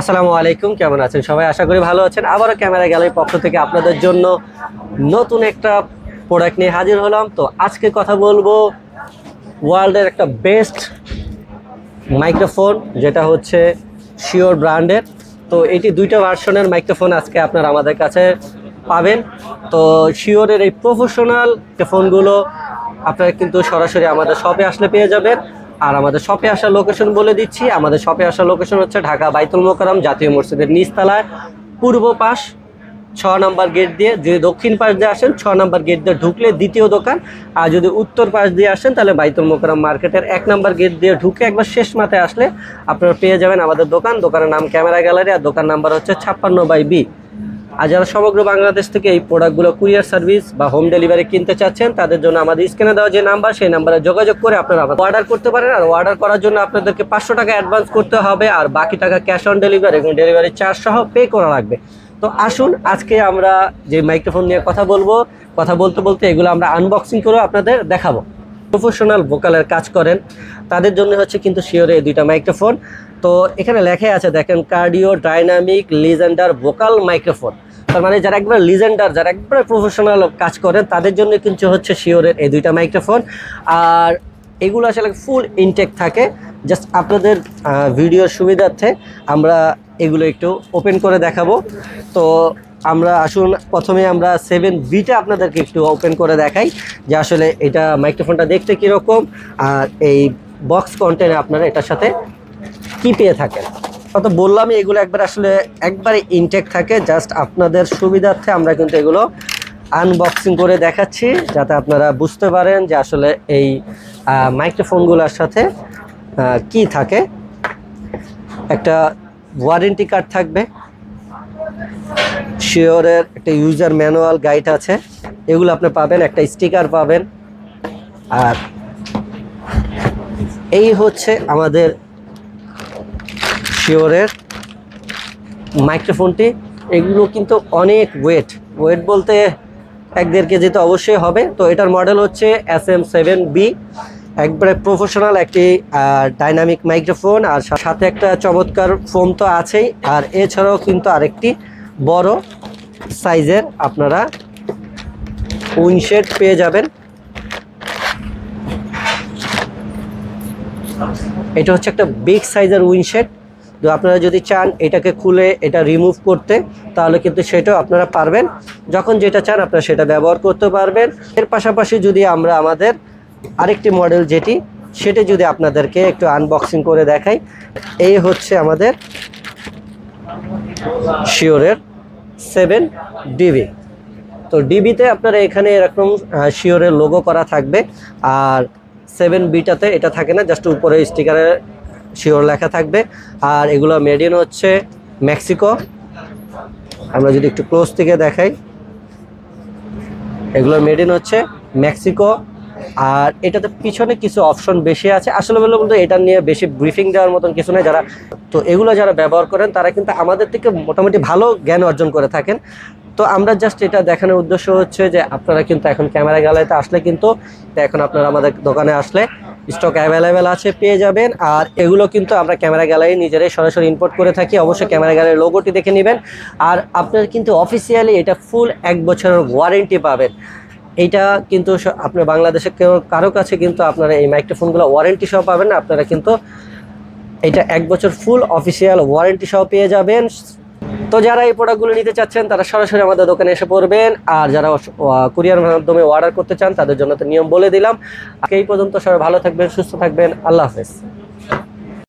আসসালামু আলাইকুম, কেমন আছেন সবাই? আশা করি ভালো আছেন। আবারও ক্যামেরা গ্যালারির পক্ষ থেকে আপনাদের জন্য নতুন একটা প্রোডাক্ট নিয়ে হাজির হলাম। তো আজকে কথা বলবো ওয়ার্ল্ডের একটা বেস্ট মাইক্রোফোন, যেটা হচ্ছে শিওর ব্র্যান্ডের। তো এটি দুইটা ভার্সনের মাইক্রোফোন আজকে আপনারা আমাদের কাছে পাবেন। তো শিওরের এই প্রফেশনাল ফোনগুলো আপনারা কিন্তু সরাসরি আমাদের শপে আসলে পেয়ে যাবেন। আর আমাদের শপে আসার লোকেশন বলে দিচ্ছি। আমাদের শপে আসার লোকেশন হচ্ছে ঢাকা বাইতুল মোকাররম জাতীয় মসজিদের নিচতলায় পূর্ব পাশ 6 নম্বর গেট দিয়ে। যদি দক্ষিণ পাশ দিয়ে আসেন 6 নম্বর গেট দিয়ে ঢুকলে দ্বিতীয় দোকান, আর যদি উত্তর পাশ দিয়ে আসেন তাহলে বাইতুল মোকাররম মার্কেটের 1 নম্বর গেট দিয়ে ঢুকে একবার শেষ মাথায় আসলে আপনারা পেয়ে যাবেন আমাদের দোকান। দোকানের নাম ক্যামেরা গ্যালারি, আর দোকান নাম্বার হচ্ছে 56/B। আর যারা সমগ্র বাংলাদেশ থেকে এই প্রোডাক্টগুলো কুরিয়ার সার্ভিস বা হোম ডেলিভারি কিনতে চাচ্ছেন, তাদের জন্য আমাদের স্ক্রিনে দেওয়া যে নাম্বার, সেই নাম্বারে যোগাযোগ করে আপনারা অর্ডার করতে পারেন। আর অর্ডার করার জন্য আপনাদেরকে 500 টাকা অ্যাডভান্স করতে হবে, আর বাকি টাকা ক্যাশ অন ডেলিভারি এবং ডেলিভারি চার্জ সহ পে করা লাগবে। তো আসুন আজকে আমরা যে মাইক্রোফোন নিয়ে কথা বলতে বলতে এগুলো আমরা আনবক্সিং করে আপনাদের দেখাবো। প্রফেশনাল ভোকালের কাজ করেন তাদের জন্য হচ্ছে কিন্তু শিওরে এই দুইটা মাইক্রোফোন। তো এখানে লেখা আছে দেখেন, cardio dynamic Legendre vocal microphone. তার মানে যারা একবার লিজেন্ডার, যারা একবার প্রফেশনাল কাজ করেন তাদের জন্য কিন্তু হচ্ছে শিওরের এই দুইটা মাইক্রোফোন। আর এগুলো আসলে ফুল ইনটেক থাকে। জাস্ট আপনাদের ভিডিওর সুবিধার্থে আমরা এগুলো একটু ওপেন করে দেখাবো। তো আমরা আসুন প্রথমে আমরা 7Bটা আপনাদেরকে একটু ওপেন করে দেখাই যে আসলে এটা মাইক্রোফোনটা দেখতে কীরকম, আর এই বক্স কন্টেন্টে আপনারা এটার সাথে কি পেয়ে থাকেন। তো বললামই এগুলো একবারে ইনটেক থাকে। জাস্ট আপনাদের সুবিধার্থে আমরা কিন্তু এগুলো আনবক্সিং করে দেখাচ্ছি, যাতে আপনারা বুঝতে পারেন যে আসলে এই মাইক্রোফোনগুলোর সাথে কি থাকে। একটা ওয়ারেন্টি কার্ড থাকবে, শিওরের একটা ইউজার ম্যানুয়াল গাইড আছে, এগুলো আপনি পাবেন, একটা স্টিকার পাবেন। আর এই হচ্ছে আমাদের শিওরের মাইক্রোফোনটি। এগুলো কিন্তু অনেক ওয়েট বলতে 1-1.5 কেজি তো অবশ্যই হবে। তো এটার মডেল হচ্ছে SM7B, একবারে প্রফেশনাল একটি ডাইনামিক মাইক্রোফোন। আর সাথে একটা চমৎকার ফোন তো আছেই, আর এছাড়াও কিন্তু আরেকটি বড় সাইজের আপনারা উইন্ডশেড পেয়ে যাবেন। এটা হচ্ছে একটা বিগ সাইজের উইন্ডশেড। তো আপনারা যদি চান এটাকে খুলে এটা রিমুভ করতে, তাহলে কিন্তু সেটাও আপনারা পারবেন। যখন যেটা চান আপনারা সেটা ব্যবহার করতে পারবেন। এর পাশাপাশি যদি আমরা আমাদের আরেকটি মডেল সেটা যদি আপনাদেরকে একটু আনবক্সিং করে দেখাই, এই হচ্ছে আমাদের শিওরের 7DB। তো ডিবিতে আপনারা এখানে এরকম শিওরের লোগো করা থাকবে, আর 7Bটাতে এটা থাকে না, জাস্ট উপরে স্টিকারে শিওর লেখা থাকবে। আর এগুলো মেড ইন হচ্ছে মেক্সিকো। আমরা যদি একটু ক্লোজ থেকে দেখাই, এগুলো মেড ইন হচ্ছে মেক্সিকো। আর এটাতে পিছনে কিছু অপশন বেশি আছে। আসলে বলতে এটা নিয়ে বেশি ব্রিফিং দেওয়ার মতন কিছু নেই। এগুলো যারা ব্যবহার করেন তারা কিন্তু আমাদের থেকে মোটামুটি ভালো জ্ঞান অর্জন করে থাকেন। তো আমরা জাস্ট এটা দেখানোর উদ্দেশ্য হচ্ছে যে আপনারা কিন্তু এখন ক্যামেরা গ্যালারিতে আসলে কিন্তু এখন আপনারা আমাদের দোকানে আসলে স্টক অ্যাভেলেবেল আছে, পেয়ে যাবেন। আর এগুলো কিন্তু আমরা ক্যামেরা গ্যালারি নিজেরাই সরাসরি ইম্পোর্ট করে থাকি। অবশ্যই ক্যামেরা গ্যালারির লোগোটি দেখে নেবেন। আর আপনারা কিন্তু অফিসিয়ালি এটা ফুল 1 বছরের ওয়ারেন্টি পাবেন। এইটা কিন্তু আপনার বাংলাদেশে কারো কাছে কিন্তু আপনারা এই মাইক্রোফোনগুলো ওয়ারেন্টি সহ পাবেন না। আপনারা কিন্তু এটা 1 বছর ফুল অফিসিয়াল ওয়ারেন্টি সহ পেয়ে যাবেন। তো যারা এই প্রোডাক্টগুলো নিতে চাচ্ছেন তারা সরাসরি আমাদের দোকানে এসে পড়বেন। আর যারা কুরিয়ার মাধ্যমে অর্ডার করতে চান তাদের জন্য তো নিয়ম বলে দিলাম। এই পর্যন্ত সবাই ভালো থাকবেন, সুস্থ থাকবেন। আল্লাহ হাফেজ।